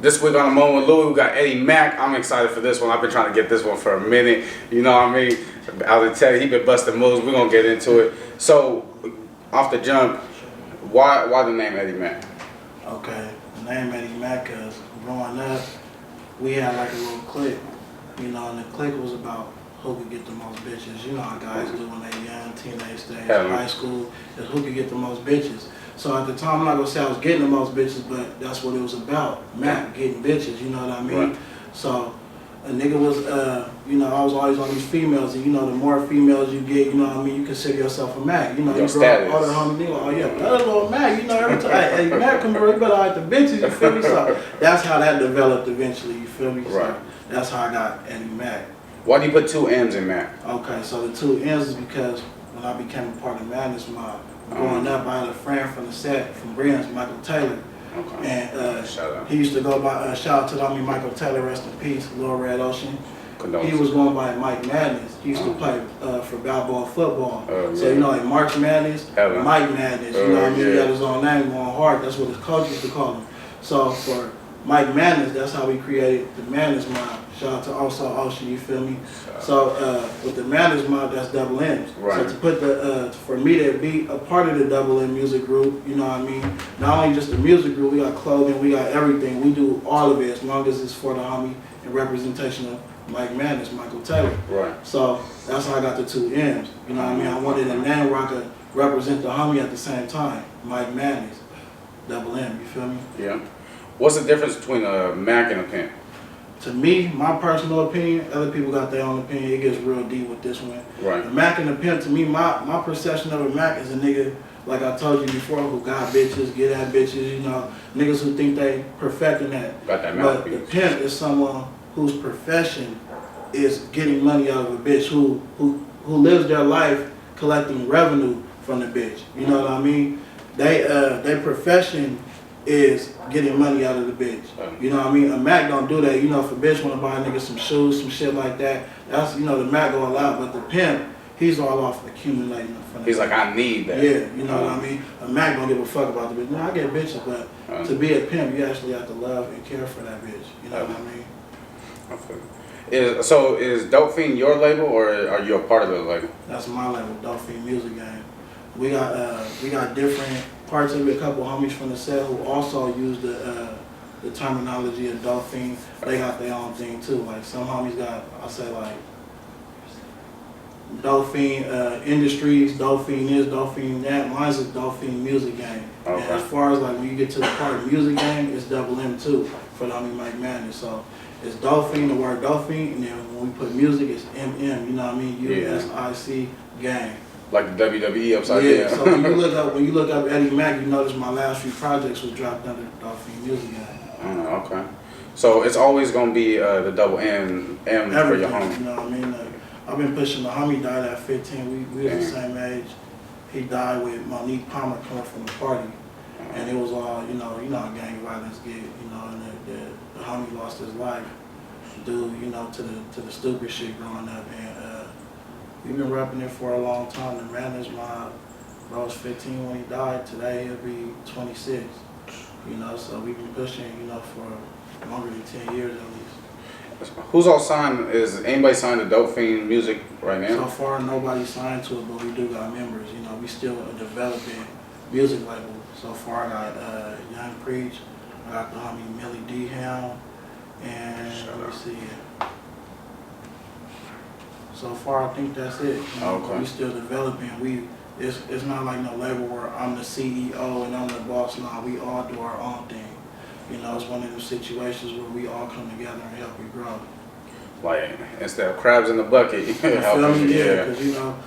This week on the Moment with Louie, we got MMack. I'm excited for this one. I've been trying to get this one for a minute. You know what I mean? I was tell you, he been busting moves. We're gonna get into it. So, off the jump, why the name MMack? Okay, the name MMack because growing up, we had like a little clique, you know, and the clique was about who could get the most bitches. You know how guys do when they young, teenage stage, high school, is who could get the most bitches. So at the time, I'm not gonna say I was getting the most bitches, but that's what it was about. Mac getting bitches, you know what I mean? Right. So a nigga was, you know, I was always on these females, and you know, the more females you get, you know what I mean, you consider yourself a Mac. You know, you grow up, all the homie nigga, oh yeah, that little Mac, you know, every time, hey, Mac come here, you better like the bitches, you feel me? So that's how that developed eventually, you feel me? Right. So that's how I got MMack. Why do you put two M's in Mac? Okay, so the two M's is because when I became a part of Madness Mob, growing up, I had a friend from the set, from Brian's, Michael Taylor. Okay. And he used to go by, shout out to the homie Michael Taylor, rest in peace, Little Red Ocean. He was going by Mike Madness. He used to play for Balboa football. So, you know, like March Madness, Mike Madness, you know what I mean? He got his own name going hard. That's what his coach used to call him. So for Mike Madness, that's how we created the Madness Mob. Shout out to also Ocean, you feel me? So with the Madness Mob, that's double M's. Right. So to put the, for me to be a part of the double M music group, you know what I mean? Not only just the music group, we got clothing, we got everything. We do all of it as long as it's for the homie in representation of Mike Madness, Michael Taylor. Right. So that's how I got the two M's. You know what I mean? I wanted a name where I could represent the homie at the same time. Mike Madness, double M, you feel me? Yeah. What's the difference between a Mac and a pimp? To me, my personal opinion, other people got their own opinion, it gets real deep with this one. Right. The Mac and the pimp, to me, my perception of a Mac is a nigga, like I told you before, who got bitches, get at bitches, you know, niggas who think they perfecting that. Got that but the pimp is someone whose profession is getting money out of a bitch, who lives their life collecting revenue from the bitch. You know what I mean? Their profession is getting money out of the bitch. You know what I mean? A Mac don't do that. You know, if a bitch want to buy a nigga some shoes, some shit like that, that's, you know, the Mac go allow. But the pimp, he's all off accumulating. He's like, I need that. Yeah, you know what I mean? A Mac don't give a fuck about the bitch. No, I get bitches, but to be a pimp, you actually have to love and care for that bitch. You know what I mean? I feel so is Dope Fiend your label, or are you a part of the label? That's my label, Dope Fiend Music Game. We got different parts of it. A couple homies from the set who also use the terminology of Dope Fiend. They got their own thing too. Like some homies got, I say like Dope Fiend Industries, Dope Fiend this, Dope Fiend that. Mine's is Dope Fiend Music Game. Okay. And as far as like when you get to the part of Music Game, it's double M too for the homie Mike Madness. So it's Dope Fiend, the word Dope Fiend, and then when we put music, it's MM. You know what I mean? USIC Gang. Like the WWE upside down. Yeah, so when you look up MMack, you notice my last few projects was dropped under the Dope Fiend Music Game. Okay. So it's always gonna be the double M for your homie. You know what I mean? Like, I've been pushing. The homie died at 15. We was the same age. He died with Monique Palmer coming from the party, and it was all you know how gang violence get. You know, and the homie lost his life due, you know, to the stupid shit growing up. And we've been repping it for a long time. The Madness Mob, I was 15 when he died. Today he'll be 26. You know, so we've been pushing, you know, for longer than 10 years at least. Who's all signed? Is anybody signed to Dope Fiend Music right now? So far, nobody's signed to it, but we do got members. You know, we still a developing music label. So far, I got Young Preach, I got the homie Millie D. Helm, and let me see. So far, I think that's it. You know, okay. We still developing. It's not like no label where I'm the CEO and I'm the boss. Nah, we all do our own thing. You know, it's one of those situations where we all come together and help you grow. Like, instead of crabs in the bucket, you help me? Yeah, because, you know,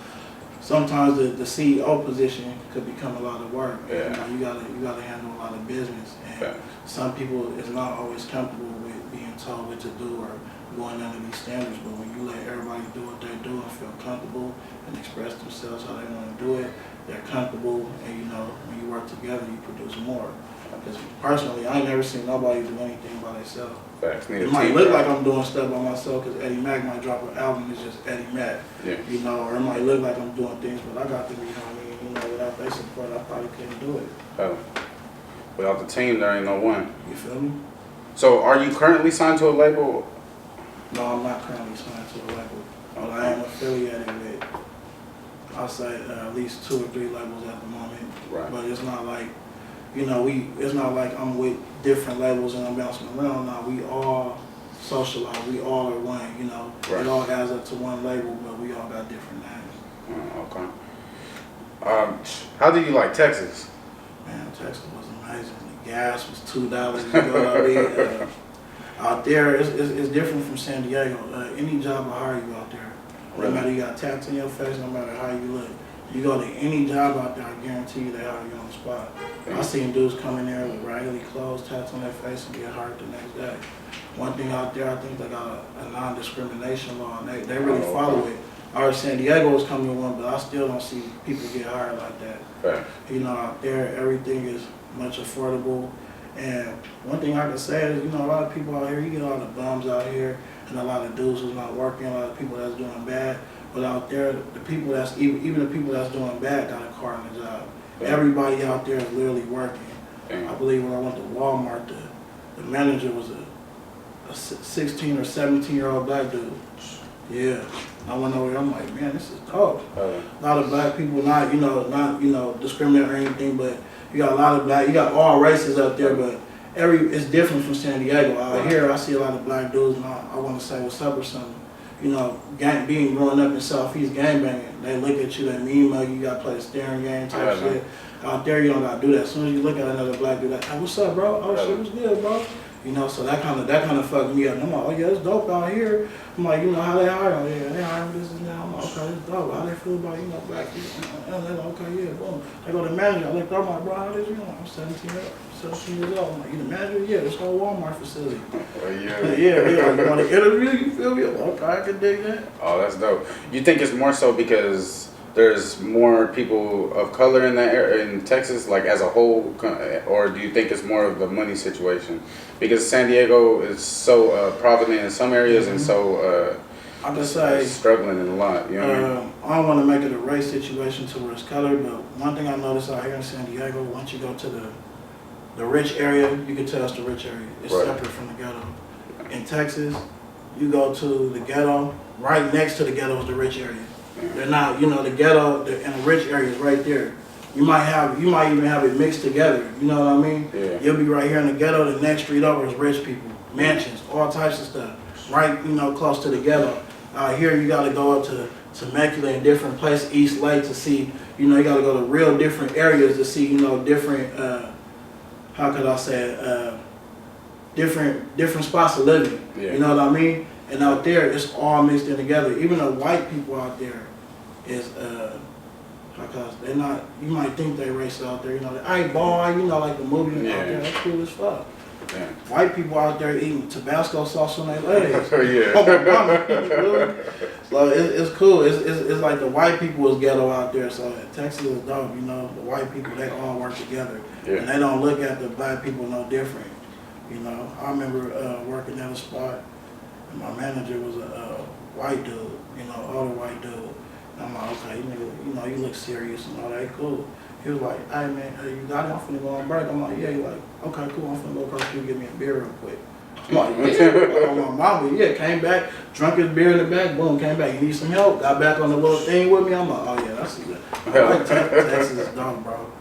sometimes the CEO position could become a lot of work. Yeah. You know, you gotta handle a lot of business. And some people is not always comfortable with being told what to do or going under these standards, but when you let everybody do what they do and feel comfortable and express themselves how they want to do it, they're comfortable, and you know, when you work together, you produce more. Because personally, I ain't never seen nobody do anything by themselves. It might look like I'm doing stuff by myself because MMack might drop an album, it's just MMack. Yeah. You know, or it might look like I'm doing things, but I got to be homie, you know, without their support, I probably couldn't do it. Without the team, there ain't no one. You feel me? So are you currently signed to a label? No, I'm not currently signed to a label, but I am affiliated with, I'll say, at least 2 or 3 labels at the moment. Right. But it's not like, you know, it's not like I'm with different labels and I'm bouncing around. No, we all socialize. We all are one, you know. Right. It all adds up to one label, but we all got different names. Okay. How do you like Texas? Man, Texas was amazing. The gas was $2. You go out there, it's different from San Diego. Any job will hire you out there. No matter you got tats in your face, no matter how you look. You go to any job out there, I guarantee you they hire you on the spot. I seen dudes come in there with raggedy clothes, tats on their face, and get hired the next day. One thing out there, I think they got a non-discrimination law, and they really follow it. Our San Diego is coming to one, but I still don't see people get hired like that. Right. You know, out there, everything is much affordable. And one thing I can say is, you know, a lot of people out here, you get a lot of bums out here, and a lot of dudes who's not working, a lot of people that's doing bad. But out there, the people that's, even the people that's doing bad got a car and a job. Yeah. Everybody out there is literally working. Damn. I believe when I went to Walmart, the manager was a 16 or 17-year-old black dude. Yeah. I went over there, I'm like, man, this is dope. A lot of black people, not discriminate or anything, but you got a lot of black, you got all races out there, but it's different from San Diego. Out here, I see a lot of black dudes, and I want to say what's up or something. You know, growing up in Southeast gangbanging, they look at you, they mean mug you, got to play the staring game type shit. Out there, you don't got to do that. As soon as you look at another black dude, like, hey, what's up, bro? Oh, shit, what's good, bro? You know, so that kind of fucked me up. I'm like, oh yeah, it's dope out here. I'm like, you know, how they hire? Oh yeah, they hire this and that. I'm like, okay, it's dope. How they feel about, you know, black people? And they're like, okay, yeah, boom. They go to the manager. I looked up, I'm like, bro, how this you? I'm 17 years old. I'm like, you the manager? Yeah, this whole Walmart facility. Oh yeah. Like, you want to interview? You feel me? I'm like, okay, I can dig that. Oh, that's dope. You think it's more so because there's more people of color in that area, in Texas, like as a whole, or do you think it's more of the money situation? Because San Diego is so prominent in some areas and so I can say struggling in a lot. You know what I mean? I don't want to make it a race situation to where it's color, but one thing I noticed out here in San Diego, once you go to the rich area, you can tell it's the rich area. It's separate from the ghetto. In Texas, you go to the ghetto, right next to the ghetto is the rich area. They're not, you know, the ghetto and the rich area is right there. You might even have it mixed together. You know what I mean? Yeah. You'll be right here in the ghetto. The next street over is rich people, mansions, all types of stuff. Right, you know, close to the ghetto. Here you got to go up to Temecula and different places, East Lake, to see. You know, you got to go to real different areas to see. You know, different. How could I say it? Different spots of living. Yeah. You know what I mean? And out there, it's all mixed in together. Even the white people out there is, because they're not, you might think they racist out there, you know, hey boy, you know, like the movie out there, that's cool as fuck. Yeah. White people out there eating Tabasco sauce on their legs. Yeah. Oh my mama. So it's cool. It's like the white people is ghetto out there. So Texas is dope, you know, the white people, they all work together. Yeah. And they don't look at the black people no different. You know, I remember working at a spot. My manager was a white dude, you know, older white dude. And I'm like, okay, you know, you look serious and all that, cool. He was like, hey man, you got it? I'm finna go on break. I'm like, yeah. He's like, okay, cool, I'm finna go across the street and get me a beer real quick. I'm like, yeah. On my mama, yeah, came back, drunk his beer in the back, boom, came back. You need some help? Got back on the little thing with me. I'm like, oh yeah, that's it. Like, Texas is dumb, bro.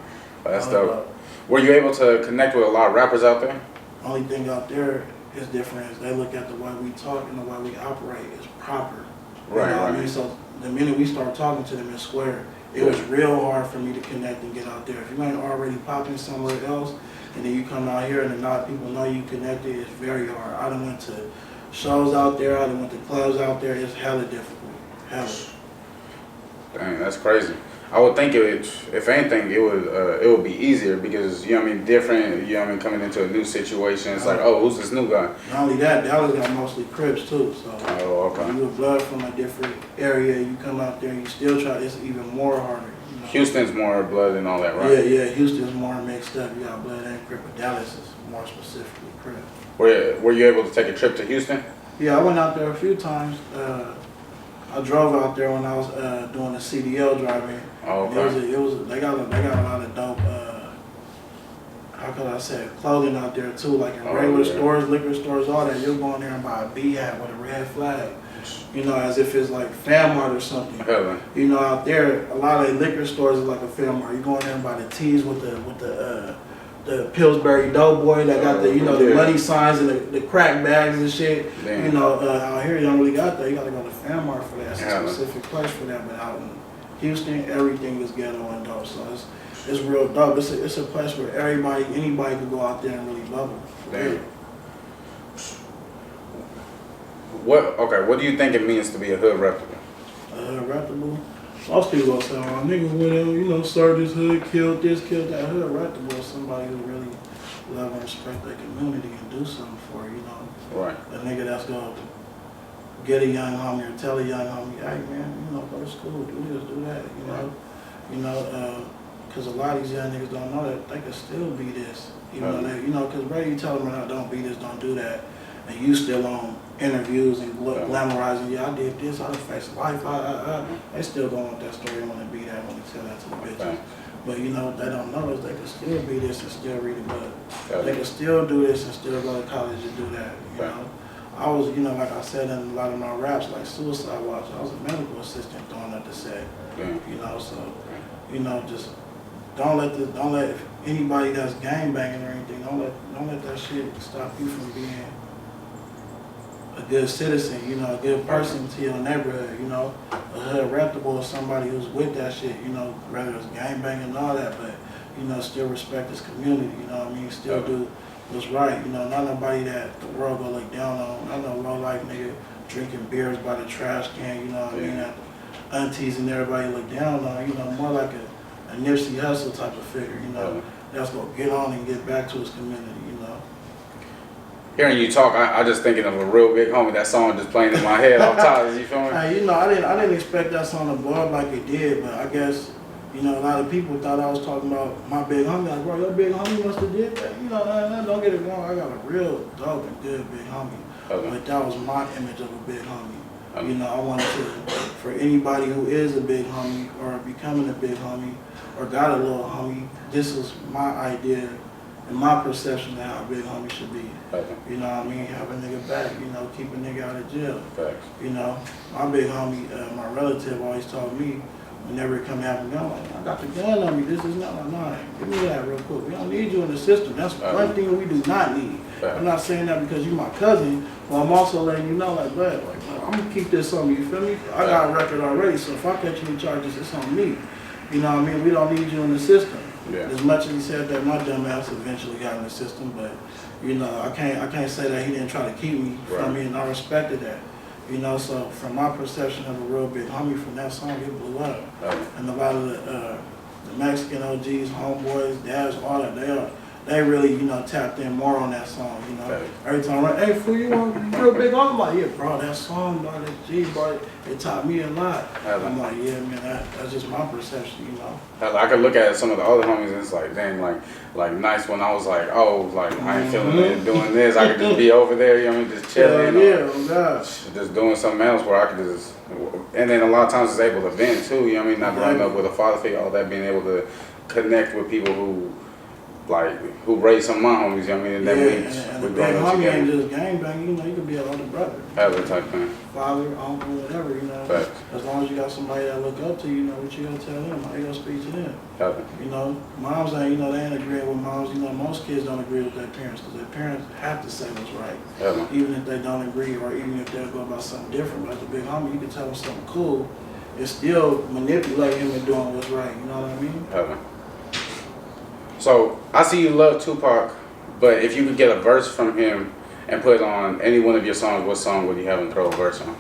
That's dope. Were you able to connect with a lot of rappers out there? Only thing out there is different is they look at the way we talk and the way we operate is proper. Right, you know right. I mean? So the minute we start talking to them in square, it was real hard for me to connect and get out there. If you ain't already popping somewhere else, and then you come out here and not people know you connected, it's very hard. I done went to shows out there, I done went to clubs out there, it's hella difficult, hella. Dang, that's crazy. I would think if anything, it would be easier because, you know what I mean, different, you know what I mean, coming into a new situation, it's like, oh, who's this new guy? Not only that, Dallas got mostly Crips too, so okay. You a blood from a different area, you come out there, you still try, it's even more harder. You know? Houston's more blood and all that, right? Yeah, Houston's more mixed up, you got blood and Crip, but Dallas is more specifically Crip. Were you able to take a trip to Houston? Yeah, I went out there a few times. I drove out there when I was doing the CDL driving. Oh, okay. They got a lot of dope. how could I say, clothing out there too, like in regular stores, liquor stores, all that. You'll go in there and buy a B hat with a red flag, you know, as if it's like Famart or something. You know, out there, a lot of liquor stores is like a Famart. You go in there and buy the tees with the Pillsbury Doughboy that got the, you know, the money signs and the crack bags and shit. Damn. You know, out here you don't really got that. You got to go to Famart for that. It's a specific place for that. But out in Houston, everything is ghetto and dope. So it's real dope. It's a place where anybody can go out there and really bubble. Damn. What do you think it means to be a hood reputable? A hood reputable? Most people gonna say, oh, nigga went out, you know, started this hood, killed this, killed that. Hood reputable is somebody who really love and respect their community and do something for it, you know. Right. A nigga that's gonna get a young homie or tell a young homie, hey man, you know, go to school, do this, do that, you know. Right. You know, because a lot of these young niggas don't know that they can still be this. Even though they, you know, because Brady tell them, don't be this, don't do that. And you still on interviews and glamorizing, yeah, I did this, I faced life, they still going with that story and want to be that when they tell that to the bitches. But you know what they don't know is they can still be this and still read a book. They can still do this and still go to college and do that, you know. I was, you know, like I said in a lot of my raps, like Suicide Watch, I was a medical assistant throwing up the set, you know, so, you know, just don't let anybody that's gang banging or anything, don't let that shit stop you from being a good citizen, you know, a good person to your neighborhood, you know. A hood reputable is somebody who's with that shit, you know, whether it's gang banging and all that, but, you know, still respect his community, you know what I mean? Still do what's right, you know, not nobody that the world gonna look down on. I know low life nigga drinking beers by the trash can, you know what I mean? That aunties and everybody look down on, you know, more like a Nipsey Hussle type of figure, you know, that's gonna get on and get back to his community, you know. Hearing you talk, I just thinking of a real big homie. That song just playing in my head off top. You feel me? Hey, you know, I didn't expect that song to blow up like it did, but I guess, you know, a lot of people thought I was talking about my big homie. Like, bro, your big homie must have did that. You know, don't get it wrong. I got a real dope and good big homie, but that was my image of a big homie. You know, I wanted to, for anybody who is a big homie or becoming a big homie or got a little homie, this is my idea and my perception of how a big homie should be. You know what I mean? Have a nigga back, you know, keep a nigga out of jail. You know, my big homie, my relative always told me, whenever it come happen, I'm like, I got the gun on me, this is not, no, give me that real quick. We don't need you in the system. That's one thing we do not need. I'm not saying that because you're my cousin, but I'm also letting you know, like, bud, like, I'm gonna keep this on me, you feel me? I got a record already, so if I catch you in charges, it's on me. You know what I mean? We don't need you in the system. As much as he said that, my dumb ass eventually got in the system, but you know, I can't say that he didn't try to keep me from me, and I respected that. You know, so from my perception of a real big homie, from that song, it blew up. And a lot of the Mexican OGs, homeboys, dads, all that, they really, you know, tapped in more on that song, you know. Every time I'm like, hey, fool, you want real big homie? I'm like, yeah, bro, that song, bro, that G, bro, it taught me a lot. I'm like, yeah, man, that's just my perception, you know. I could look at some of the other homies and it's like, dang, like nice when I was like, oh, like I ain't feeling it doing this. I could just be over there, you know what I mean, just chilling. Oh gosh. Just doing something else where I could just, and then a lot of times it's able to vent too, you know what I mean, not growing up with a father figure, all that, being able to connect with people who raised some of my homies, you know what I mean, and then we big homie ain't just gangbang, you know, you could be a older brother. Other type thing. Father, uncle, whatever, you know. As long as you got somebody that look up to you, you know what you gonna tell them, how you gonna speak to them. You know, moms ain't, you know, they ain't agreeing with moms, you know, most kids don't agree with their parents because their parents have to say what's right. Even if they don't agree or even if they'll go about something different. Like the big homie, you can tell them something cool, it's still manipulating him and doing what's right, you know what I mean? So, I see you love Tupac, but if you could get a verse from him and put it on any one of your songs, what song would you have him throw a verse on?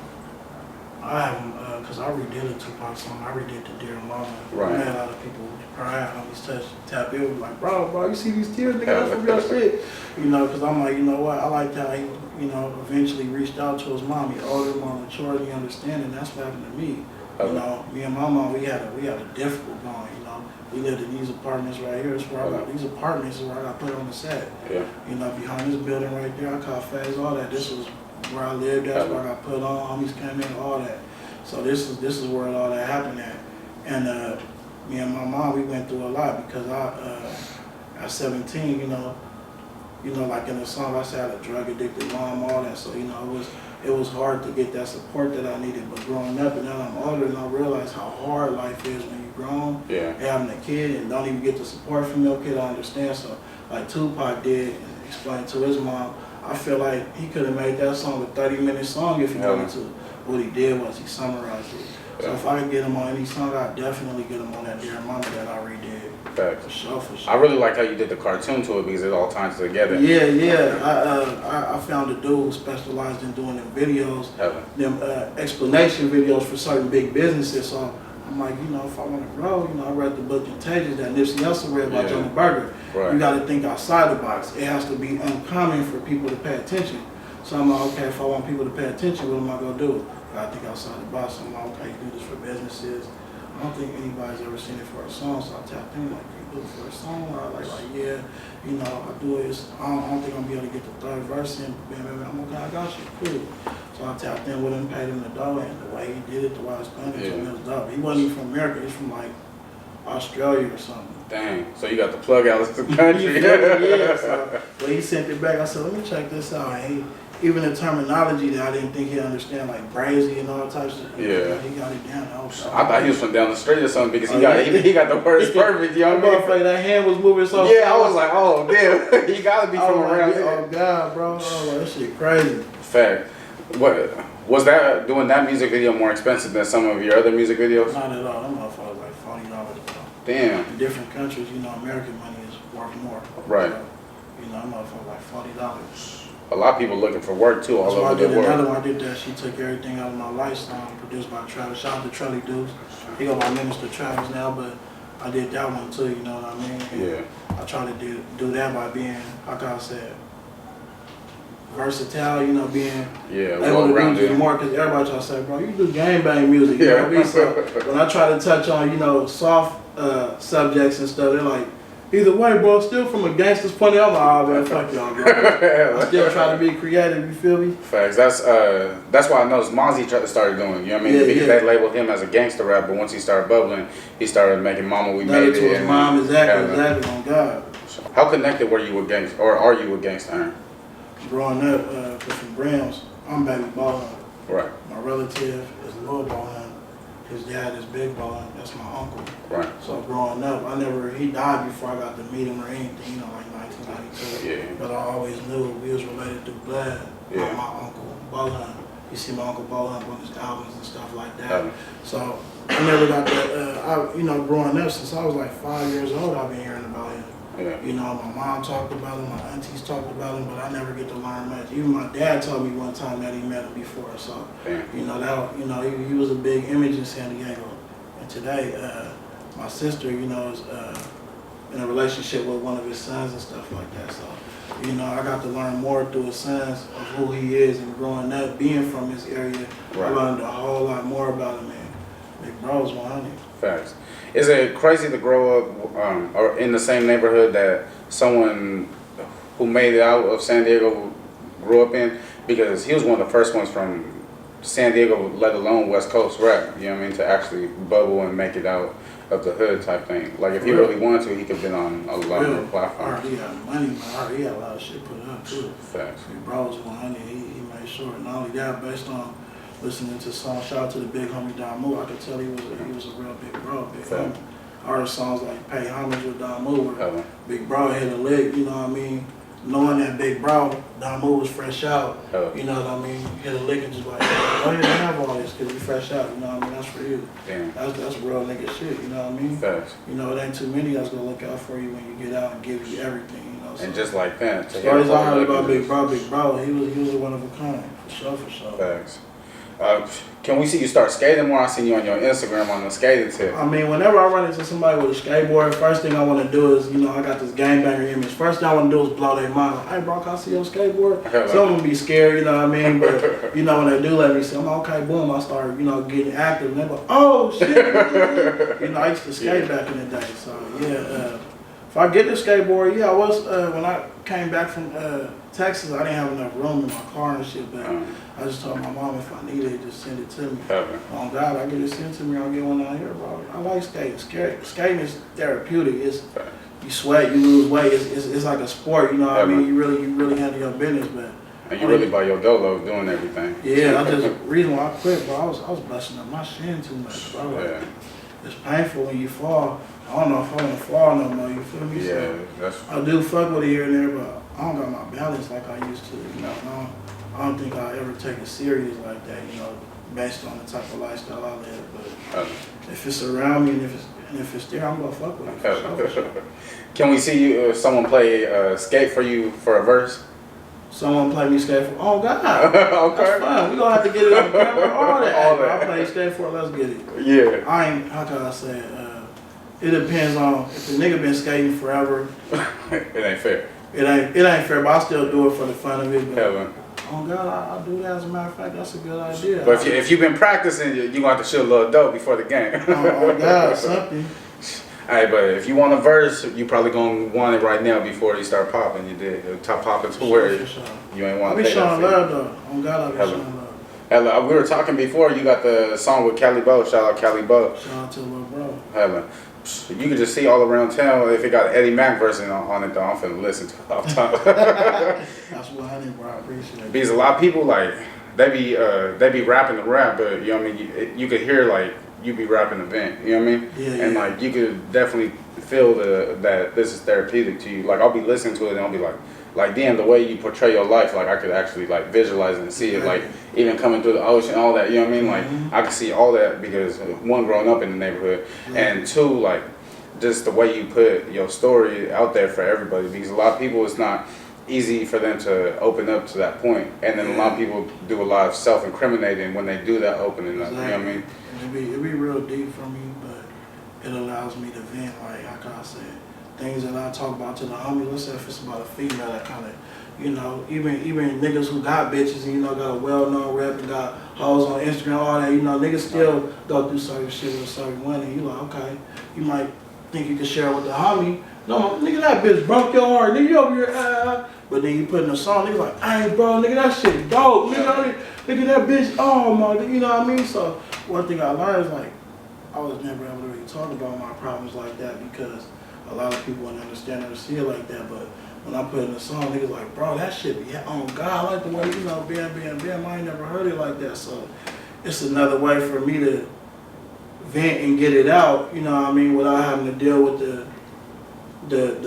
I haven't, because I redid a Tupac song. I redid the Dear Mama. I had a lot of people cry on these tap in, like, bro, you see these tears, nigga, that's some real shit. You know, because I'm like, you know what, I liked how he, you know, eventually reached out to his mom. He older, more mature, he understanding. That's what happened to me. You know, me and my mom, we had a difficult bond, you know. We lived in these apartments right here. It's where I got, these apartments is where I got put on the set. You know, behind this building right there, I caught phase, all that. This was where I lived. That's where I got put on. Homies came in, all that. So this is where all that happened at. And me and my mom, we went through a lot because at 17, like in the song I said, I had a drug addicted mom, all that. So, it was hard to get that support that I needed. But growing up, and now I'm older, and I realize how hard life is when you're grown, having a kid and don't even get the support from your kid. I understand. So, like Tupac did, and explained to his mom, I feel like he could have made that song a 30-minute song if he wanted to. What he did was he summarized it. So if I could get him on any song, I'd definitely get him on that Dear Mama that I redid. Facts. For sure. I really like how you did the cartoon to it because it all ties together. I found a dude who specialized in doing them videos, them explanation videos for certain big businesses. So I'm like, if I want to grow, I read the book Contagious that Nipsey Hussle read by Johnny Burger. Right. You got to think outside the box. It has to be uncommon for people to pay attention. So I'm like, okay, if I want people to pay attention, what am I going to do? I think outside the box. I'm like, okay, you do this for businesses. I don't think anybody's ever seen it for a song, so I tapped in like, you do it for a song? Or I I do it. I don't think I'm gonna be able to get the third verse in. I'm okay, I got you, cool. So I tapped in with him, paid him the dough, and the way he did it, the way I explained it to him, it was dope. He wasn't even from America, he's from like Australia or something. Dang, so you got the plug out of the country. So when he sent it back, I said, let me check this out. And even the terminology that I didn't think he'd understand, like brazy and all types of he got it down. I thought he was from down the street or something because he got the words perfect, That hand was moving so fast. I was like, oh damn, he gotta be from around here. Oh God, bro, that shit crazy. Fact. What was that? Doing that music video more expensive than some of your other music videos? Not at all. Them motherfuckers like $40. Damn. In different countries, American money is worth more. Right. So, them motherfuckers like $40. A lot of people looking for work too all over the world. Another one I did that. She took everything out of my lifestyle. Produced by Travis. Shout out to Trelly Deuce. He go by Minister Travis now, but I did that one too. You know what I mean? And I try to do that by being, how can I say it, versatile. Being able to do more because everybody try to say, bro, you do gangbang music. You know what I mean? So when I try to touch on soft subjects and stuff, they're like, either way, bro, still from a gangster's point of view, I'm like, oh man, fuck y'all, bro. I still try to be creative, you feel me? Facts. That's why I noticed Mozzie started doing, you know what I mean? Because they labeled him as a gangster rap, but once he started bubbling, he started making Mama We Made It. To his mom, exactly, on God. How connected were you with gangsta, or are you with Gangsta? Growing up, from Browns, I'm baby Ballin. Right. My relative is Lil Ballin. His dad is Big Ballin. That's my uncle. Right. So growing up, he died before I got to meet him or anything, like 1992. Yeah. But I always knew we was related through blood. Yeah. My uncle Ballin. You see my uncle Ballin on his albums and stuff like that. So I never got that. Growing up since I was like 5 years old, I've been hearing about him. Yeah. My mom talked about him, my aunties talked about him, but I never get to learn much. Even my dad told me one time that he met him before. So, he was a big image in San Diego. And today, my sister, is in a relationship with one of his sons and stuff like that. So, I got to learn more through his sons of who he is, and growing up, being from this area, I learned a whole lot more about him, man. Big bro's 100. Facts. Is it crazy to grow up or in the same neighborhood that someone who made it out of San Diego grew up in? Because he was one of the first ones from San Diego, let alone West Coast rap, you know what I mean, to actually bubble and make it out of the hood type thing. Like if he really wanted to, he could have been on a lot more platforms. He had money, man. He had a lot of shit put up too. Facts. Big bro was 100. He made sure. Not only that, based on listening to songs, shout out to the big homie Damu, I could tell he was a real big bro, big homie. I heard songs like Pay Homage with Damu, where Big Bro hit a lick, you know what I mean? Knowing that Big Bro, Damu was fresh out, you know what I mean? Hit a lick and just like, go ahead and have all this because we fresh out, you know what I mean? That's for you. Damn. That's real nigga shit, you know what I mean? Facts. It ain't too many that's gonna look out for you when you get out and give you everything, So, and just like that. Stories I heard about Big Bro, he was a one of a kind, for sure. Facts. Can we see you start skating more? I seen you on your Instagram on the skating tip. I mean, whenever I run into somebody with a skateboard, first thing I want to do is, I got this gangbanger image. First thing I want to do is blow their mind. Like, hey, bro, can I see your skateboard? Some of them be scared, you know what I mean? But, when they do let me see, I'm like, okay, boom, I start, getting active. And they go, oh, shit. I used to skate back in the day. So, if I get the skateboard, I was, when I came back from Texas, I didn't have enough room in my car and shit, but I just told my mom if I need it, just send it to me. Oh God, I get it sent to me, I'll get one out here, bro. I like skating. Skating is therapeutic. you sweat, you lose weight. It's like a sport, you know what I mean? You really handle your business, but. And you really by your dolo doing everything. Yeah, I just reason why I quit, bro. I was busting up my shin too much, bro. Like, it's painful when you fall. I don't know if I want to fall no more. You feel me? Yeah, so I do fuck with it here and there, but I don't got my balance like I used to. You know, I don't think I ever take it serious like that. You know, based on the type of lifestyle I live. But if it's around me and if it's there, I'm gonna fuck with it. For sure. Can we see you? Someone play skate for you for a verse? Someone play me skate for. Oh God. Okay. That's fine. We gonna have to get it on camera. All that. I play skate for. Let's get it. Yeah. I ain't. How can I say it? It depends on if the nigga been skating forever. It ain't fair. It ain't fair, but I still do it for the fun of it. But oh God, I do that. As a matter of fact, that's a good idea. But if you've been practicing, you gonna have to shoot a little dope before the game. Oh God, something. Hey, but if you want a verse, you probably gonna want it right now before you start popping. You did top popping to where you ain't want to. I be showing love though. Oh God, I be showing love. Hella, we were talking before. You got the song with Cali Bo. Shout out Cali Bo. Shout out to my bro. Hella. You can just see all around town if it got Eddie Mack version on it, though. I'm finna listen to it all the time. That's what I need, bro. I appreciate it. Because a lot of people, like, they be rapping the rap, but, you know what I mean, you could hear, like, you be rapping the vent, you know what I mean? Yeah, and, like, you could definitely feel that this is therapeutic to you. Like, I'll be listening to it and I'll be like, damn, the way you portray your life, like, I could actually, like, visualize it and see it, like, even coming through the ocean, all that, you know what I mean? Like, I could see all that because, one, growing up in the neighborhood, and two, like, just the way you put your story out there for everybody, because a lot of people, it's not easy for them to open up to that point, and then a lot of people do a lot of self-incriminating when they do that opening up, you know what I mean? It be real deep for me, but it allows me to vent, like, how can I say it? Things that I talk about to the homies. Let's say if it's about a female that kind of, you know, even niggas who got bitches and, you know, got a well-known rep and got hoes on Instagram, all that, you know, niggas still go through certain shit with a certain one, and you like, okay, you might think you can share it with the homie. No, nigga, that bitch broke your heart, nigga, you over here, but then you put in a song, nigga like, hey, bro, nigga, that shit dope, nigga, that bitch, oh my, you know what I mean? So one thing I learned is, like, I was never able to really talk about my problems like that because a lot of people wouldn't understand or see it like that, but when I put in a song, niggas like, bro, that shit be, oh God, I like the way, you know, bam, I ain't never heard it like that. So it's another way for me to vent and get it out, you know what I mean, without having to deal with the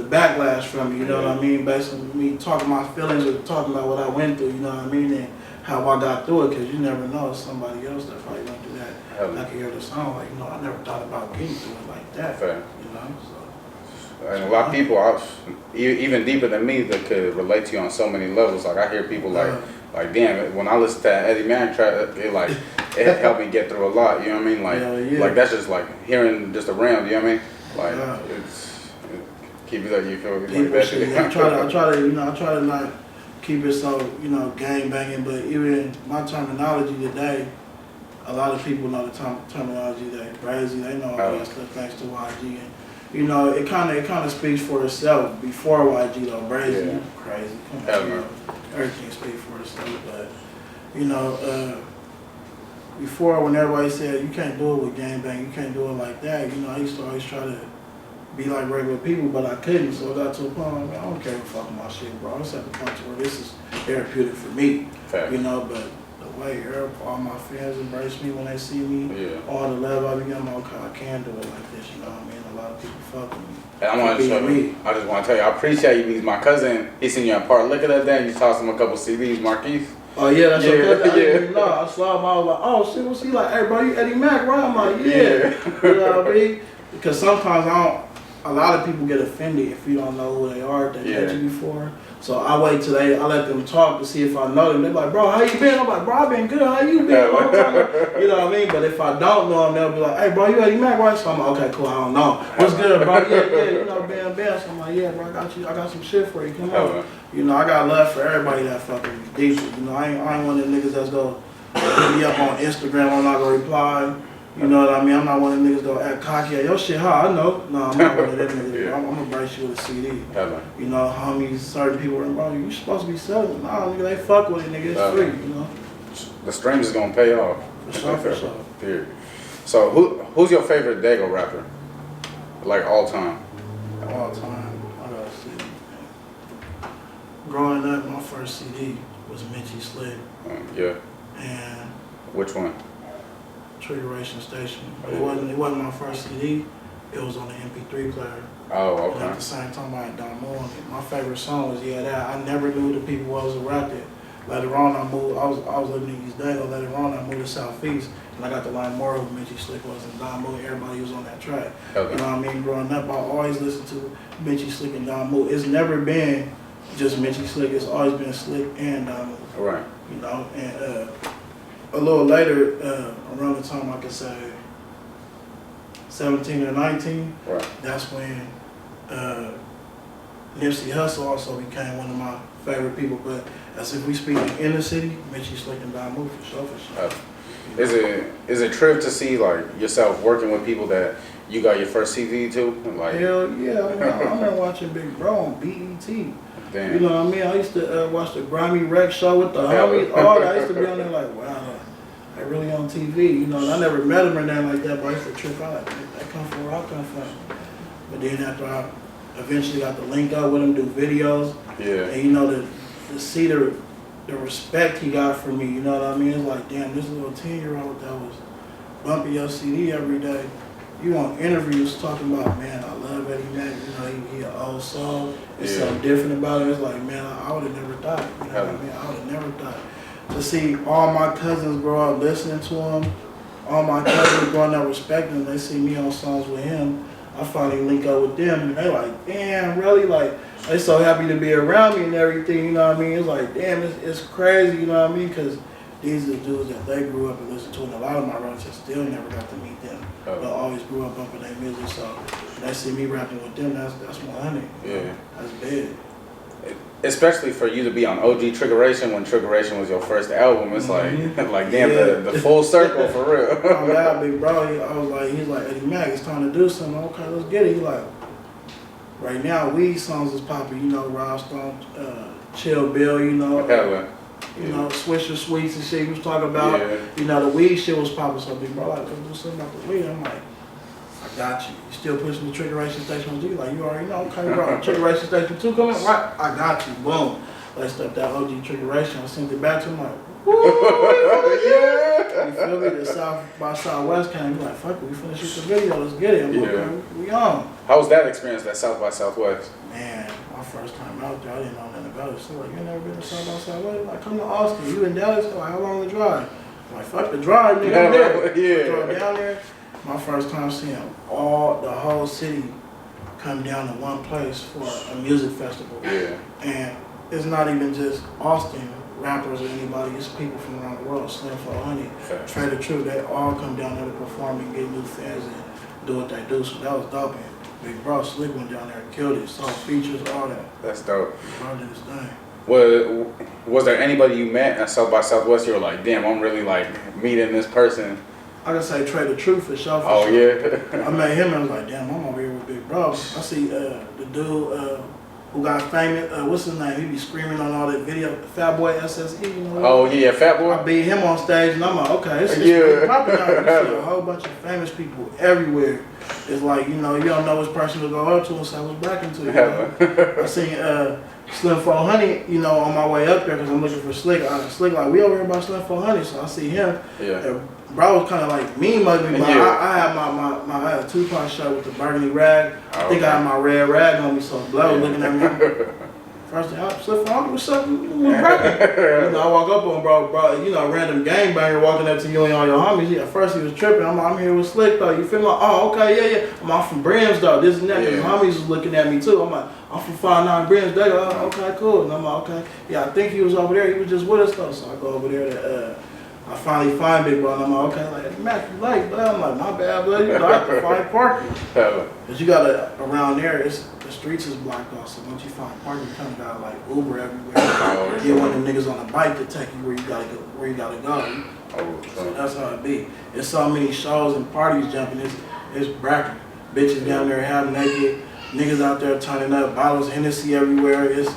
backlash from me, you know what I mean, basically me talking my feelings or talking about what I went through, you know what I mean, and how I got through it, because you never know somebody else that probably went through that. I can hear the song, like, you know, I never thought about getting through it like that, you know, so. And a lot of people, even deeper than me, that could relate to you on so many levels. Like I hear people like damn, when I listen to that Eddie Mack track, it helped me get through a lot. You know what I mean? Like that's just like hearing just around. You know what I mean? Like it's keep it up. You feel like that shit. I try to not keep it so, you know, gang banging. But even my terminology today, a lot of people know the terminology that crazy. They know all that stuff thanks to YG. And, you know, it kind of speaks for itself. Before YG though, Brazy, crazy. Come on, everything speaks for itself. But you know, before when everybody said you can't do it with gangbang, you can't do it like that. You know, I used to always try to be like regular people, but I couldn't. So I got to a point where, man, I don't care what my shit, bro. It's at the point where this is therapeutic for me. You know, but the way all my fans embrace me when they see me, all the love I be getting, okay, I can do it like this. You know what I mean? A lot of people fuck with me. And I just want to tell you, I appreciate you because my cousin, he seen you at Park Liquor that day and you tossed him a couple CDs, Marquise. Oh yeah, that's your cousin? I didn't even know. I saw him, I was like, oh shit, what's he like? Hey bro, you Eddie Mack, right? I'm like, yeah. You know what I mean? Because sometimes a lot of people get offended if you don't know who they are, if they met you before. So I wait till I let them talk to see if I know them. They're like, bro, how you been? I'm like, bro, I been good. How you been? Long time. You know what I mean? But if I don't know them, they'll be like, hey, bro, you Eddie Mack, right? So I'm like, okay, cool, I don't know. What's good, bro? Yeah, you know, bam. So I'm like, yeah, bro, I got some shit for you. Come on. You know, I got love for everybody that fucking me decent. You know, I ain't one of them niggas that's gonna hit me up on Instagram. I'm not gonna reply. You know what I mean? I'm not one of the niggas that act cocky. Your shit hot, I know. No, I'm not one of them niggas. I'm gonna brace you with a CD. You know, homies, certain people are, bro, you supposed to be selling. Nah, nigga, they fuck with it, nigga. It's free, you know? The streams is gonna pay off. For sure. Period. So, who's your favorite Dago rapper? Like all time? All time. growing up, my first CD was Mitchie Slick. Yeah. And which one? Triggeration Station. It wasn't my first CD. It was on the MP3 player. Oh, okay. And at the same time, I had Don Moore on it. My favorite song was that. I never knew the people was around it. Later on, I was living in East Dago. Later on, I moved to Southeast, and I got to learn more of who Mitchie Slick was and Don Moore. Everybody was on that track. Okay. You know what I mean? Growing up, I always listened to Mitchie Slick and Don Moore. It's never been just Mitchie Slick. It's always been Slick and Don Moore. Right. You know, and a little later, around the time I could say 17 or 19, right. That's when Nipsey Hussle also became one of my favorite people. But as if we speak in the city, Mitchie Slick and Don Moore for sure. Is it true to see like yourself working with people that you got your first CD to? Like, hell yeah, I remember watching Big Bro on BET. Damn. You know what I mean? I used to watch the Grimy Rec show with the homies. All that. I used to be on there like, wow, they really on TV. You know, and I never met them or nothing like that, but I used to trip out. They come from where I come from. But then after I eventually got to link up with him, do videos, yeah. And you know, to see the respect he got from me, you know what I mean? It's like, damn, this little 10-year-old that was bumping your CD every day. You on interviews talking about, man, I love Eddie Mack, you know, he an old soul. There's something different about it. It's like, man, I would have never thought, you know what I mean? I would have never thought. To see all my cousins grow up listening to him, all my cousins growing up respecting him, they see me on songs with him, I finally link up with them, and they like, damn, really? Like, they so happy to be around me and everything, you know what I mean? It's like, damn, it's crazy, you know what I mean? Because these are the dudes that they grew up and listened to, and a lot of my relatives still never got to meet them. But always grew up bumping their music, so when they see me rapping with them, that's 100. Yeah. That's big. Especially for you to be on OG Triggeration when Triggeration was your first album, it's like damn, the full circle for real. I'm mad, Big Bro. He's like, Eddie Mack, it's time to do something. Okay, let's get it. He's like, right now, weed songs is popping. You know, Rob Stone, Chill Bill. You know, you know, Swisher Sweets and shit. He was talking about. Yeah. You know, the weed shit was popping. So Big Bro, like, let's do something about the weed. I'm like, I got you. You still pushing the Triggeration Station on G? Like, you already know, okay, bro. Triggeration Station 2 coming? Right, I got you. Boom. Let's up that OG Triggeration. I sent it back to him like, woo! Yeah. You feel me? The South by Southwest came. He's like, fuck it, we finna shoot the video. Let's get it. Okay, we on. How was that experience, that South by Southwest? Man, my first time out there, I didn't know nothing about it. So like, you never been to South by Southwest? Like, come to Austin. You in Dallas? Like, how long the drive? I'm like, fuck the drive, nigga. I'm there. Yeah. Drove down there. My first time seeing the whole city come down to one place for a music festival. Yeah. And it's not even just Austin rappers or anybody, it's people from around the world. Slim 400, Trey the Truth, they all come down there to perform and get new fans and do what they do. So that was dope. And Big Bro Slick went down there and killed it. Saw features, all that. That's dope. Bro did his thing. Was there anybody you met at South by Southwest you were like, damn, I'm really like meeting this person? I can say Trey the Truth for sure. Oh, yeah. I met him and I was like, damn, I'm over here with Big Bro. I see the dude who got famous, what's his name? He be screaming on all that video, Fat Boy SSE. You know, oh, yeah, Fat Boy? I beat him on stage and I'm like, okay, it's pretty popping out. You see a whole bunch of famous people everywhere. It's like, you know, you don't know which person to go up to and say what's back into you. Know? I seen Slim 400, you know, on my way up there because I'm looking for Slick. Slick like, we over here by Slim 400, so I see him. Yeah. Bro was kind of like mean mugging me, but I had I had a Tupac shirt with the burgundy rag. I think I had my red rag on me, so Blood was looking at me. First thing, I said, what's up? You know, I walk up on bro, you know, random gangbanger walking up to you and all your homies. At first he was tripping. I'm here with Slick though. You feel me? Like, oh, okay, yeah. I'm from Brims though. This and that. His homies was looking at me too. I'm like, I'm from 59 Brims. They go, oh, okay, cool. And I'm like, okay. Yeah, I think he was over there. He was just with us though. So I go over there to I finally find Big Bro, and I'm like, okay, like, Mac, you like, but I'm like, my bad, but you know, I have to find parking. But you gotta, around there, the streets is blocked off, so once you find parking, you come down like Uber everywhere. Get one of them niggas on a bike to take you where you gotta go. So that's how it be. There's so many shows and parties jumping, it's bracket. Bitches down there half naked, niggas out there turning up, bottles of Hennessy everywhere. It's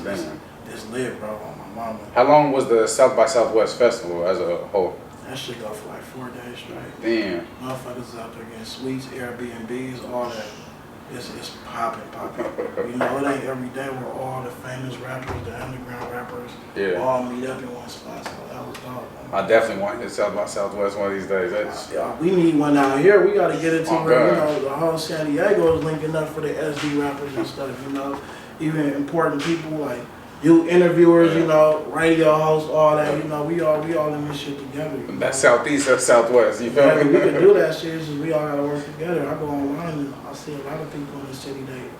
lit, bro. Mama. How long was the South by Southwest festival as a whole? That shit go for like 4 days straight. Damn. Motherfuckers is out there getting suites, Airbnbs, all that. it's popping. You know, it ain't every day where all the famous rappers, the underground rappers, all meet up in one spot. So that was dope. I definitely want to hit South by Southwest one of these days. We need one out here. We got to get into where, you know, the whole San Diego is linking up for the SD rappers and stuff, you know. Even important people like you interviewers, you know, radio hosts, all that, you know, we all in this shit together. That's Southeast or Southwest, you feel me? We can do that shit, it's just we all gotta work together. I go online and I see a lot of people in the city, they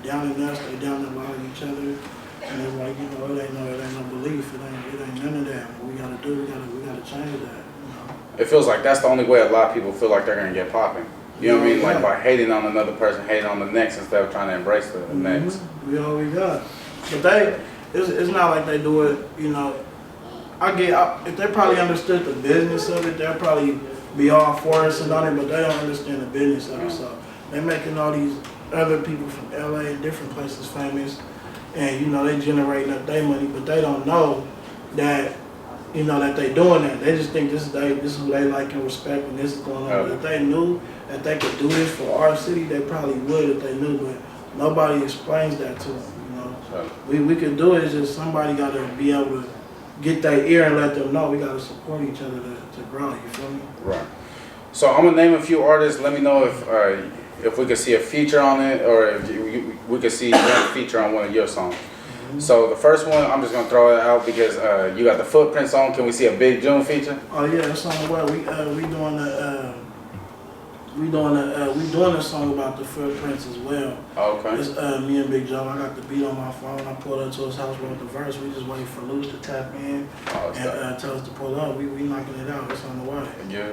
down in us, they down in a lot of each other. And they're like, you know, it ain't no belief, it ain't none of that. What we gotta do, we gotta change that, you know. It feels like that's the only way a lot of people feel like they're gonna get popping. You know what I mean? Like by hating on another person, hating on the next instead of trying to embrace the next. We all we got. But it's not like they do it, you know. If they probably understood the business of it, they'll probably be all for us and on it, but they don't understand the business of it. So they're making all these other people from LA and different places famous, and you know they generating up their money, but they don't know that, you know, that they doing that. They just think this is who they like and respect, and this is going on. But if they knew that they could do this for our city, they probably would if they knew. But nobody explains that to them. We could do it, it's just somebody got to be able to get their ear and let them know we got to support each other to grow, you feel me? Right. So I'm going to name a few artists. Let me know if we could see a feature on it or if we could see one feature on one of your songs. So the first one, I'm just going to throw it out because you got the Footprint song. Can we see a Big June feature? Oh yeah, that's on the way. We doing a song about the Footprints as well. Okay. It's me and Big Joe. I got the beat on my phone. I pulled up to his house, wrote the verse. We just waiting for Louie to tap in and tell us to pull up. We knocking it out. It's on the way. Yeah.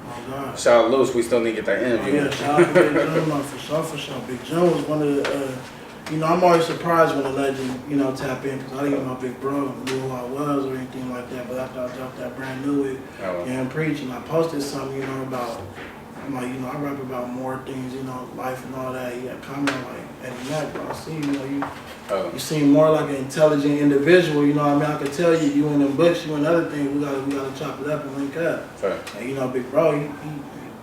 Oh God. Shout out Louie. We still need to get that interview. Oh, yeah, shout out to Big Joe. No, for sure. Big Joe was one of the. You know, I'm always surprised when a legend, you know, tap in because I didn't even know my big bro knew who I was or anything like that. But after I dropped that brand new it and preaching, I posted something, you know, about. I'm like, you know, I rap about more things, you know, life and all that. He got comment like, MMack, bro, I see, you know, you seem more like an intelligent individual, you know what I mean? I could tell you in them books, you and other things, we gotta chop it up and link up. Right. And, you know, big bro, he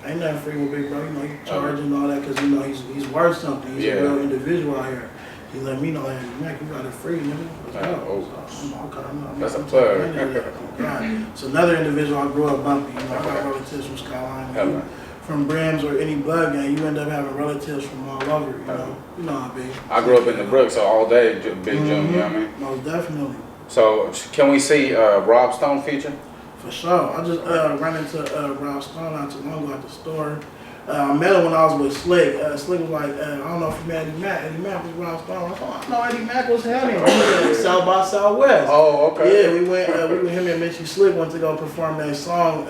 ain't nothing free with big bro, you know, he charging all that because, you know, he's worth something. He's a real individual out here. He let me know, hey, Mac, you got it free, nigga. Let's go. So, that's a plug. Right. So another individual I grew up bumpy, you know, I got relatives from Skyline. From Brams or any blood gang, you end up having relatives from all over, you know. You know how big. I grew up in the Brooks, so all day Big June, you know what I mean? Most definitely. So can we see Rob Stone feature? For sure. I just ran into Rob Stone not too long ago at the store. I met him when I was with Slick. Slick was like, I don't know if you met Eddie Mack. Eddie Mack was Rob Stone. I thought, I know Eddie Mack was happening. We went South by Southwest. Oh, okay. Yeah, we went him and Mitchie Slick went to go perform that song.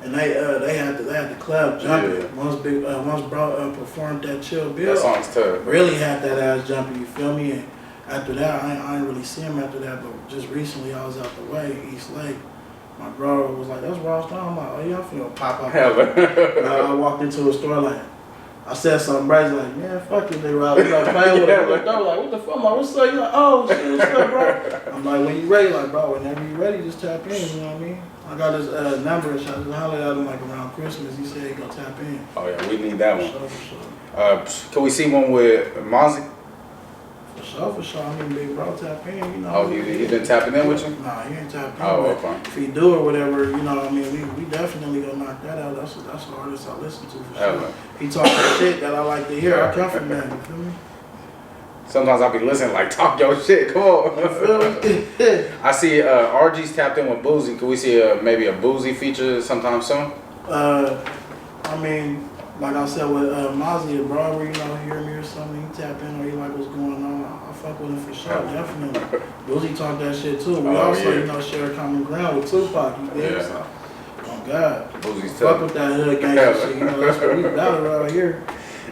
And they had the club jumping. Yeah. Once bro performed that Chill Bill. That song's tough. Really had that ass jumping, you feel me? And after that, I didn't really see him after that, but just recently I was out the way, East Lake. My bro was like, that's Ross Stone. I'm like, oh yeah, I'm finna pop up. I walked into a store like, I said something, bro. He's like, man, fuck it, they Rob. He's like playing with him. I was like, what the fuck? I'm like, what's up? He's like, oh shit, what's up, bro? I'm like, when you ready, like, bro, whenever you ready, just tap in, you know what I mean? I got his number, and I just hollered at him like around Christmas. He said he go tap in. Oh yeah, we need that one. For sure. Can we see one with Mozzie? For sure. I mean, big bro tap in, you know. Oh, he been tapping in with you? Nah, he ain't tapping in. Oh, okay. If he do or whatever, you know what I mean, we definitely gonna knock that out. That's an artist I listen to for sure. He talking shit that I like to hear. I come from that, you feel me? Sometimes I'll be listening like, talk your shit, come on. You feel me? I see RG's tapped in with Boozy. Can we see maybe a Boozy feature sometime soon? I mean, like I said with Mozzie and Broadway, you know, hear me or something, he tap in or he like what's going on. I fuck with him for sure, definitely. Boozy talk that shit too. We also, you know, share common ground with Tupac, you think? So, oh God. Boozy's fuck with that hood gangster shit, you know, that's what we battle around here.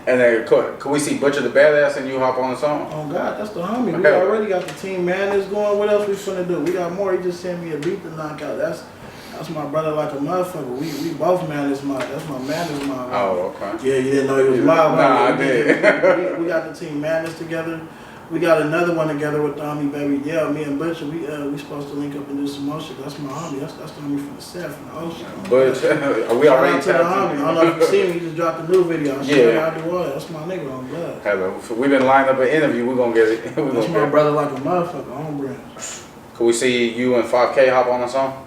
And then, could we see Butcher the Badass and you hop on the song? Oh God, that's the homie. We already got the Team Madness going. What else we finna do? We got more. He just sent me a beat to knock out. That's my brother like a motherfucker. We both Madness mob. That's my Madness mob. Oh, okay. Yeah, you didn't know he was mob. Nah, I did. We got the Team Madness together. we got another one together with the homie Baby. Yeah, me and Butcher, we supposed to link up and do some more shit. That's my homie. That's the homie from the set, from the ocean. But we already tapped in. I don't know if you seen him. He just dropped a new video. Yeah. I do all that. That's my nigga on blood. Hello. We've been lined up an interview. We're gonna get it. That's my brother like a motherfucker on brand. Can we see you and 5K hop on a song?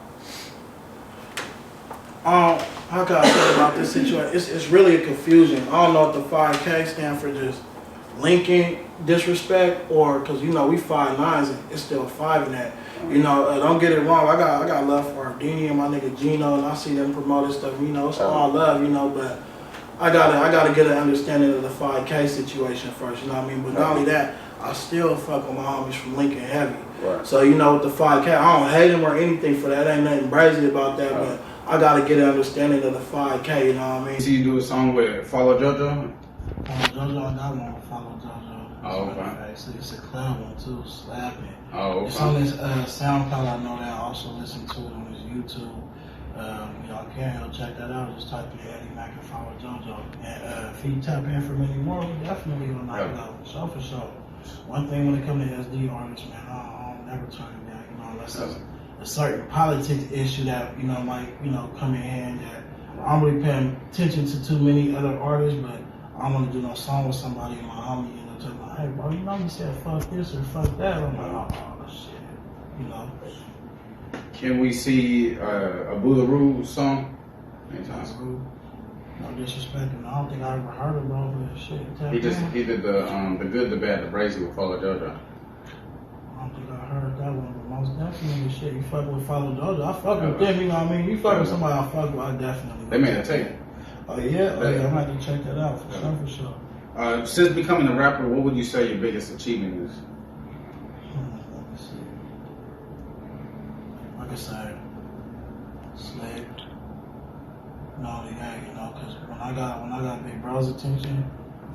How can I say about this situation? It's really a confusion. I don't know if the 5K stand for just linking disrespect or because you know we 5'9" and it's still 5 in that. You know, don't get it wrong. I got love for Ardini and my nigga Gino, and I see them promoting stuff. You know, it's all love. You know, but I gotta get an understanding of the 5K situation first. You know what I mean? But not only that, I still fuck with my homies from Lincoln heavy. Right. So you know, with the 5K, I don't hate them or anything for that. Ain't nothing brazy about that, but I gotta get an understanding of the 5K. You know what I mean? See you do a song with Follow JoJo. JoJo, I got one with Follow JoJo. Oh, okay. It's a club one too, slapping. Oh, okay. It's on this SoundCloud. I know that. I also listen to it on his YouTube. Y'all can check that out. Just type in Eddie Mack and Follow JoJo. And if you tap in for many more, we definitely gonna knock it out. For sure. One thing when it comes to SD artists, man, I don't never turn it down. You know, unless it's a certain politics issue that might come in hand that I don't really pay attention to too many other artists, but I want to do no song with somebody in my homie. Tell me, hey bro, you know you said fuck this or fuck that. I'm like, oh shit, you know. Can we see a Boolaroo song? No disrespect, and I don't think I ever heard of bro, but shit. He did the good, the bad, the brazy with Follow JoJo. I don't think I heard that one, but most definitely shit. You fuck with Follow JoJo, I fuck with them. You know what I mean? You fuck with somebody I fuck with, I definitely. They made a tape. Oh yeah, I'm gonna have to check that out for sure. Since becoming a rapper, what would you say your biggest achievement is? Let me see. Like I said, Slick. No, they got, because when I got Big Bro's attention,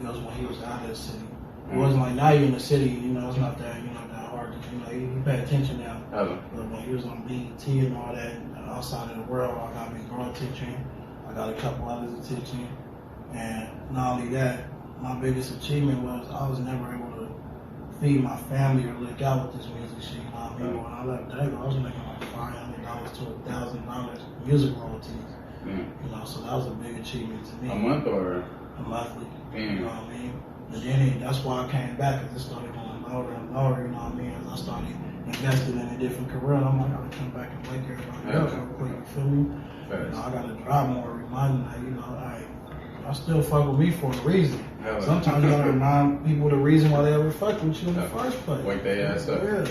it was when he was out of the city. It wasn't like now you're in the city, it's not that, that hard to, you pay attention now. But when he was on BET and all that, outside of the world, I got Big Bro attention. I got a couple others attention. And not only that, my biggest achievement was I was never able to feed my family or look out with this music shit. You know what I mean? When I left Dago, I was making like $500 to $1,000 music royalties. So that was a big achievement to me. A month or a monthly? You know what I mean? But then that's why I came back because it started going lower and lower. You know what I mean? As I started investing in a different career, I'm like, I gotta come back and wake everybody up real quick. You feel me? I gotta drive more, reminding that I still fuck with me for a reason. Sometimes you gotta remind people the reason why they ever fuck with you in the first place. Wake their ass up. Yeah.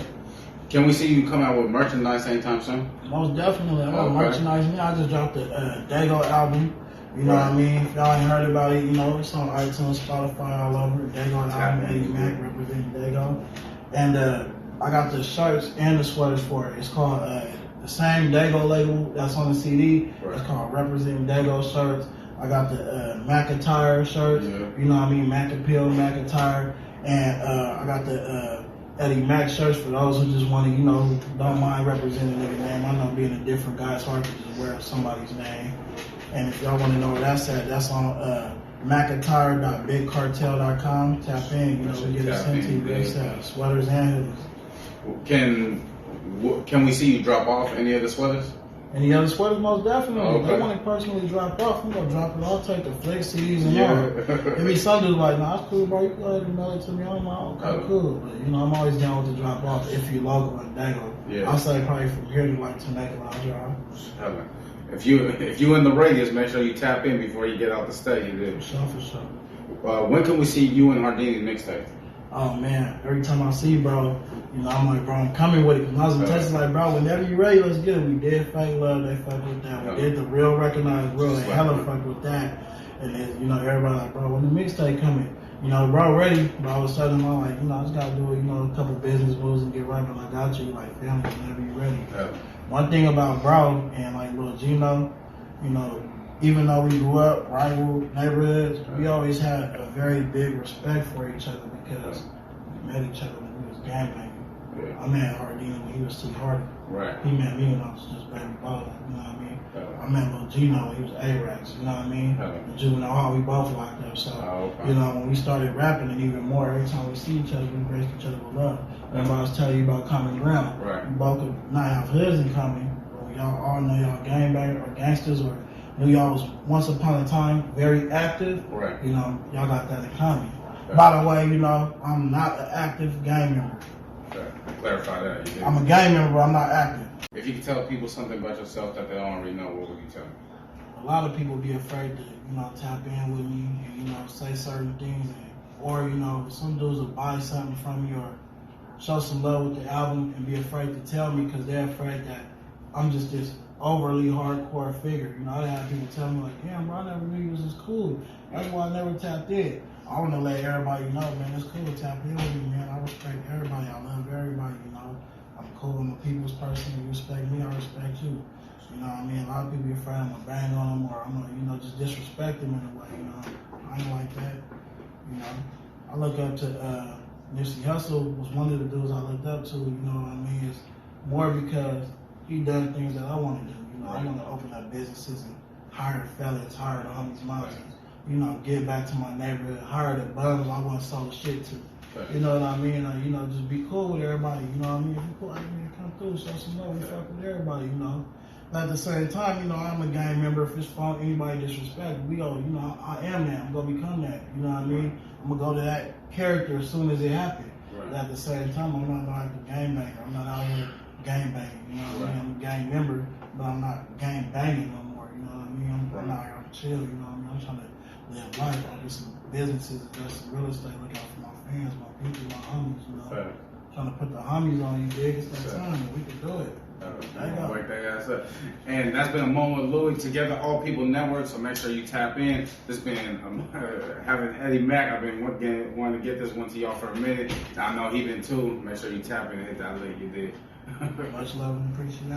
Can we see you come out with merchandise anytime soon? Most definitely. I got merchandise. I just dropped the Dago album. You know what I mean? If y'all ain't heard about it, it's on iTunes, Spotify, all over. Dago album, Eddie Mack representing Dago. And I got the shirts and the sweaters for it. It's called the same Dago label that's on the CD. It's called Representing Dago shirts. I got the Mac Attire shirts, you know what I mean, Mac Appeal, Mac Attire, and I got the Eddie Mack shirts for those who just want to, don't mind representing their name. I know being a different guy, it's hard to just wear somebody's name. And if y'all want to know where that's at, that's on macattire.bigcartel.com. Tap in, we get it sent to you. Great sweaters and hoodies. Can we see you drop off any of the sweaters? Any other sweaters? Most definitely. If they want to personally drop off, I'm going to drop it. I'll take the flex CDs and all. It be some dudes like, nah, it's cool, bro. You go ahead and mail it to me. I'm like, okay, cool. But, I'm always down with the drop off if you local and Dago. I'll say probably from here to like Temecula Drive. If you in the radius, make sure you tap in before you get out the state. For sure. When can we see you and Hardini mixtape? Oh man, every time I see bro, I'm like, bro, I'm coming with it. Cause I was in Texas, like, bro, whenever you ready, let's get it. We did Fake Love, they fuck with that. We did the Real Recognized Real, they hella fuck with that. And then, everybody like, bro, when the mixtape coming? Bro, ready. But I was telling him, I'm like, I just gotta do a couple business moves and get right. But I got you, like, family, whenever you ready. One thing about bro and like Lil Gino, even though we grew up rival neighborhoods, we always had a very big respect for each other because we met each other when we was gangbanging. I met Hardini when he was too hard. He met me when I was just baby ball. You know what I mean? I met Lil Gino, he was A-Rex, you know what I mean? The Juvenile Hall, we both locked up. So, you know, when we started rapping and even more, every time we see each other, we grace each other with love. Remember I was telling you about common ground. Right. We both could not have hoods in common, but y'all all know y'all gangbangers or gangsters or knew y'all was once upon a time very active. Right. You know, y'all got that in common. Right. By the way, you know, I'm not an active gang member. Okay. Clarify that. I'm a gang member, but I'm not active. If you could tell people something about yourself that they don't already know, what would you tell them? A lot of people be afraid to, you know, tap in with me and, you know, say certain things. Or, you know, some dudes will buy something from me or show some love with the album and be afraid to tell me because they're afraid that I'm just this overly hardcore figure. You know, I have people tell me like, damn, bro, I never knew you was this cool. That's why I never tapped in. I want to let everybody know, man, it's cool to tap in with me, man. I respect everybody. I love everybody, you know. I'm cool. I'm a people's person. You respect me, I respect you. You know what I mean? A lot of people be afraid I'm going to bang on them or I'm going to, you know, just disrespect them in a way, you know. I ain't like that. You know, I look up to Nipsey Hussle was one of the dudes I looked up to, you know what I mean? It's more because he done things that I want to do. You know, I want to open up businesses and hire fellas, hire the homies mountains, you know, give back to my neighborhood, hire the bums I want to sell the shit to. You know what I mean? You know, just be cool with everybody, you know what I mean? If you cool, I mean, come through, show some love, we fuck with everybody, you know? But at the same time, you know, I'm a gang member. If it's fun, anybody disrespect, we go, you know, I am that. I'm going to become that. You know what I mean? I'm going to go to that character as soon as it happens. But at the same time, I'm not like a gang banger. I'm not out here gang banging. You know what I mean? I'm a gang member, but I'm not gang banging no more. You know what I mean? I'm out here to chill. You know what I mean? I'm trying to live life. I'll do some businesses, invest in real estate, look out for my fans, my people, my homies, you know? Trying to put the homies on you, dig. It's that time, and we can do it. Wake that ass up. And that's been a moment with Louie, Together All People Network, so make sure you tap in. This been having Eddie Mack. I've been wanting to get this one to y'all for a minute. I know he been too. Make sure you tap in and hit that link. You did. Much love and appreciation.